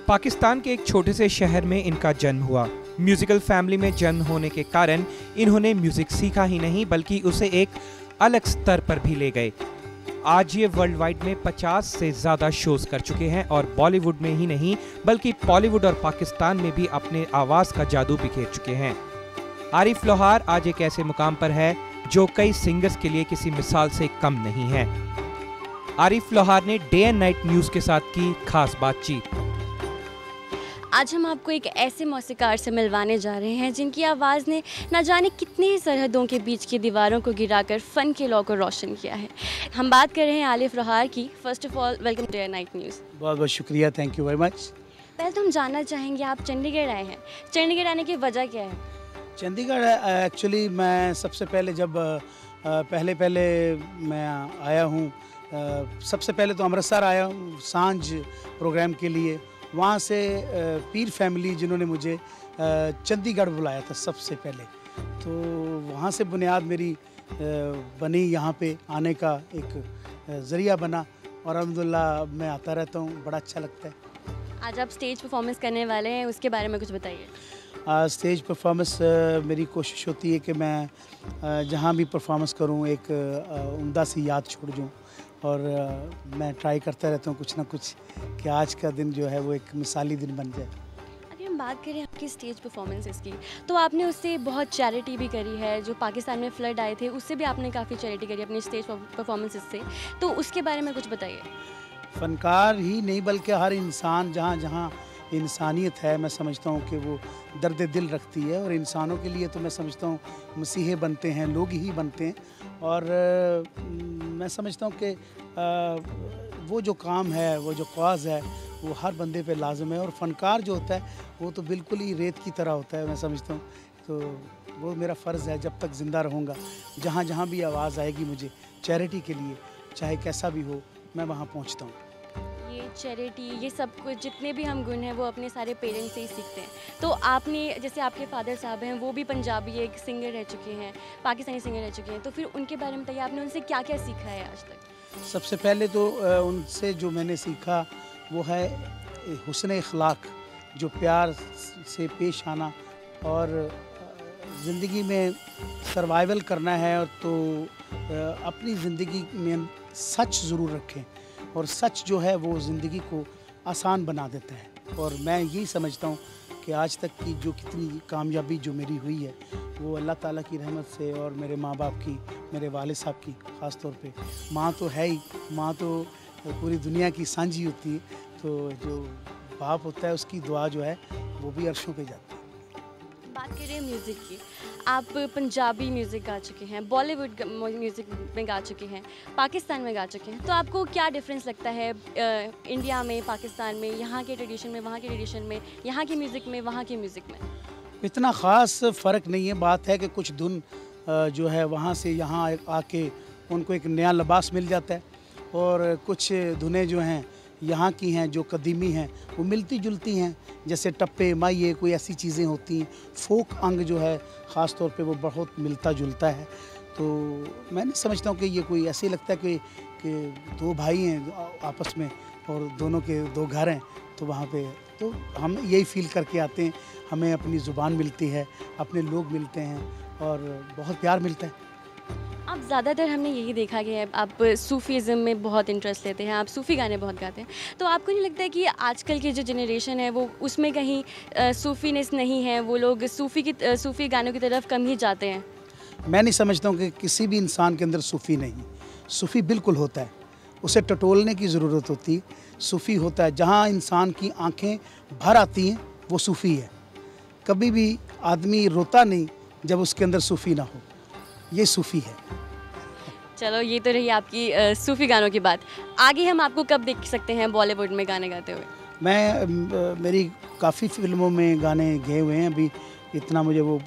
पाकिस्तान के एक छोटे से शहर में इनका जन्म हुआ। म्यूजिकल फैमिली में जन्म होने के कारण इन्होंने म्यूजिक सीखा ही नहीं बल्कि उसे एक अलग स्तर पर भी ले गए। आज ये वर्ल्ड वाइड में 50 से ज़्यादा शोज कर चुके हैं और बॉलीवुड में ही नहीं बल्कि बॉलीवुड और पाकिस्तान में भी अपने आवाज़ का जादू बिखेर चुके हैं। आरिफ लोहार आज एक ऐसे मुकाम पर है जो कई सिंगर्स के लिए किसी मिसाल से कम नहीं है। आरिफ लोहार ने डे एंड नाइट न्यूज़ के साथ की खास बातचीत। आज हम आपको एक ऐसे मौसीकार से मिलवाने जा रहे हैं जिनकी आवाज़ ने ना जाने कितनी ही सरहदों के बीच की दीवारों को गिराकर फ़न के लौ को रोशन किया है। हम बात कर रहे हैं आरिफ लोहार की। First of all welcome to Day and Night News. बहुत बहुत शुक्रिया, थैंक यू वेरी मच। पहले तो हम जानना चाहेंगे आप चंडीगढ़ आए हैं, चंडीगढ़ आने की वजह क्या है? चंडीगढ़ एक्चुअली मैं सबसे पहले जब पहले मैं आया हूँ, सबसे पहले तो अमृतसर आया हूँ सांझ प्रोग्राम के लिए। वहाँ से पीर फैमिली जिन्होंने मुझे चंडीगढ़ बुलाया था सबसे पहले, तो वहाँ से बुनियाद मेरी बनी, यहाँ पे आने का एक ज़रिया बना और अल्हम्दुलिल्लाह मैं आता रहता हूँ, बड़ा अच्छा लगता है। आज आप स्टेज परफॉर्मेंस करने वाले हैं, उसके बारे में कुछ बताइए। स्टेज परफॉर्मेंस मेरी कोशिश होती है कि मैं जहाँ भी परफॉर्मेंस करूँ एक उम्दा सी याद छोड़ दूँ और मैं ट्राई करता रहता हूँ कुछ ना कुछ कि आज का दिन जो है वो एक मिसाली दिन बन जाए। अगर हम बात करें आपकी स्टेज परफॉर्मेंसेस की, तो आपने उससे बहुत चैरिटी भी करी है। जो पाकिस्तान में फ्लड आए थे उससे भी आपने काफ़ी चैरिटी करी अपनी स्टेज परफॉर्मेंसेस से, तो उसके बारे में कुछ बताइए। फ़नकार ही नहीं बल्कि हर इंसान जहाँ जहाँ इंसानियत है, मैं समझता हूँ कि वो दर्द दिल रखती है और इंसानों के लिए तो मैं समझता हूँ मसीहे बनते हैं, लोग ही बनते हैं। और मैं समझता हूँ कि वो जो काम है, वो जो ख्वाज़ है, वो हर बंदे पे लाजम है। और फ़नकार जो होता है वो तो बिल्कुल ही रेत की तरह होता है, मैं समझता हूँ। तो वो मेरा फ़र्ज़ है, जब तक ज़िंदा रहूँगा, जहाँ जहाँ भी आवाज़ आएगी मुझे चैरिटी के लिए, चाहे कैसा भी हो, मैं वहाँ पहुँचता हूँ। ये चैरिटी, ये सब कुछ जितने भी हम गुण हैं वो अपने सारे पेरेंट्स से ही सीखते हैं। तो आपने, जैसे आपके फादर साहब हैं वो भी पंजाबी एक सिंगर रह चुके हैं, पाकिस्तानी सिंगर रह चुके हैं, तो फिर उनके बारे में बताइए, आपने उनसे क्या क्या सीखा है आज तक? सबसे पहले तो उनसे जो मैंने सीखा वो है हुस्न इखलाक, जो प्यार से पेश आना और ज़िंदगी में सर्वाइवल करना है। और तो अपनी ज़िंदगी में सच ज़रूर रखें और सच जो है वो ज़िंदगी को आसान बना देता है। और मैं यही समझता हूँ कि आज तक की जो कितनी कामयाबी जो मेरी हुई है वो अल्लाह ताला की रहमत से और मेरे माँ बाप की, मेरे वालिद साहब की ख़ास तौर पे। माँ तो है ही, माँ तो पूरी दुनिया की सांझी होती है, तो जो बाप होता है उसकी दुआ जो है वो भी अर्शों पे जाती है। बात करें म्यूज़िक की, आप पंजाबी म्यूज़िक गा चुके हैं, बॉलीवुड म्यूज़िक में गा चुके हैं, पाकिस्तान में गा चुके हैं, तो आपको क्या डिफरेंस लगता है इंडिया में, पाकिस्तान में, यहाँ के ट्रेडिशन में, वहाँ के ट्रेडिशन में, यहाँ की म्यूज़िक में, वहाँ की म्यूज़िक में? इतना ख़ास फ़र्क नहीं है। बात है कि कुछ धुन जो है वहाँ से यहाँ आके उनको एक नया लिबास मिल जाता है और कुछ धुनें जो हैं यहाँ की हैं, जो कदीमी हैं, वो मिलती जुलती हैं, जैसे टप्पे माइये, कोई ऐसी चीज़ें होती हैं। फोक अंग जो है ख़ास तौर पे वो बहुत मिलता जुलता है। तो मैं नहीं समझता हूँ कि ये कोई ऐसे लगता है कि दो भाई हैं आपस में और दोनों के दो घर हैं, तो वहाँ पे तो हम यही फील करके आते हैं। हमें अपनी ज़ुबान मिलती है, अपने लोग मिलते हैं और बहुत प्यार मिलता है। आप ज़्यादातर हमने यही देखा कि आप सूफ़ीज़म में बहुत इंटरेस्ट लेते हैं, आप सूफ़ी गाने बहुत गाते हैं, तो आपको नहीं लगता है कि आजकल की जो जनरेशन है वो उसमें कहीं सूफ़ीनेस नहीं है, वो लोग सूफ़ी गानों की तरफ कम ही जाते हैं? मैं नहीं समझता हूँ कि किसी भी इंसान के अंदर सूफ़ी नहीं। सूफ़ी बिल्कुल होता है, उसे टटोलने की ज़रूरत होती है। सूफ़ी होता है जहाँ इंसान की आँखें भर आती हैं, वो सूफ़ी है। कभी भी आदमी रोता नहीं जब उसके अंदर सूफ़ी ना हो, ये सूफ़ी है। चलो, ये तो रही आपकी सूफ़ी गानों की बात। आगे हम आपको कब देख सकते हैं बॉलीवुड में गाने गाते हुए? मेरी काफ़ी फिल्मों में गाने गए हुए हैं, अभी इतना मुझे वो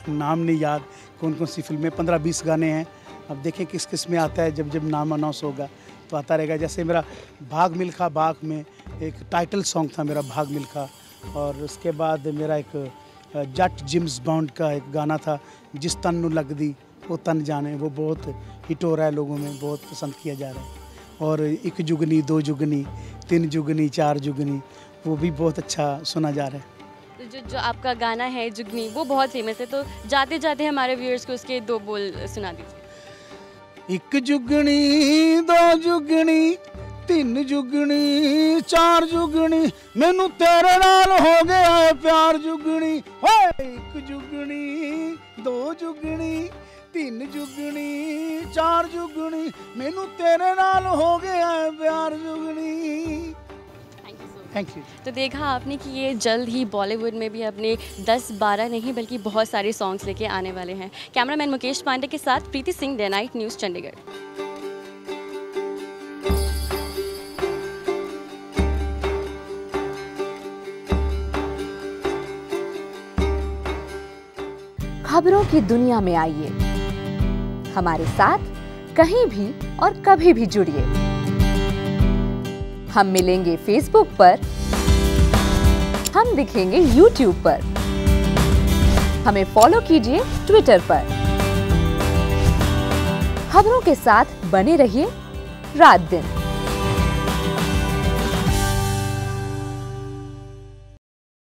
नाम नहीं याद कौन कौन सी फिल्में, 15-20 गाने हैं। अब देखें किस किस में आता है, जब जब नाम अनाउंस होगा तो आता रहेगा। जैसे मेरा भाग मिल्खा बाग में एक टाइटल सॉन्ग था मेरा, भाग मिल्खा, और उसके बाद मेरा एक जट जिम्स बॉन्ड का एक गाना था, जिस तन नू लगदी वो तन जाने, वो बहुत हिट हो रहा है, लोगों में बहुत पसंद किया जा रहा है। और एक जुगनी, दो जुगनी, तीन जुगनी, चार जुगनी, वो भी बहुत अच्छा सुना जा रहा है। तो जो आपका गाना है जुगनी वो बहुत फेमस है, तो जाते जाते हमारे व्यूअर्स को उसके 2 बोल सुना दीजिए। एक जुगनी दो जुगनी तीन जुगनी चार जुगनी मैनू तेरे नाल हो गया है प्यार जुगनी। एक जुगनी दो जुगनी तीन जुगनी चार जुगनी मैनू तेरे नाल हो गया है प्यार जुगनी। Thank you. तो देखा आपने कि ये जल्द ही बॉलीवुड में भी अपने 10-12 नहीं बल्कि बहुत सारे सॉन्ग्स लेके आने वाले हैं। कैमरामैन मुकेश पांडे के साथ Preeti Singh, Day Night News, Chandigarh. खबरों की दुनिया में आइए, हमारे साथ कहीं भी और कभी भी जुड़िए। हम मिलेंगे फेसबुक पर, हम दिखेंगे यूट्यूब पर, हमें फॉलो कीजिए ट्विटर पर। खबरों के साथ बने रहिए रात दिन।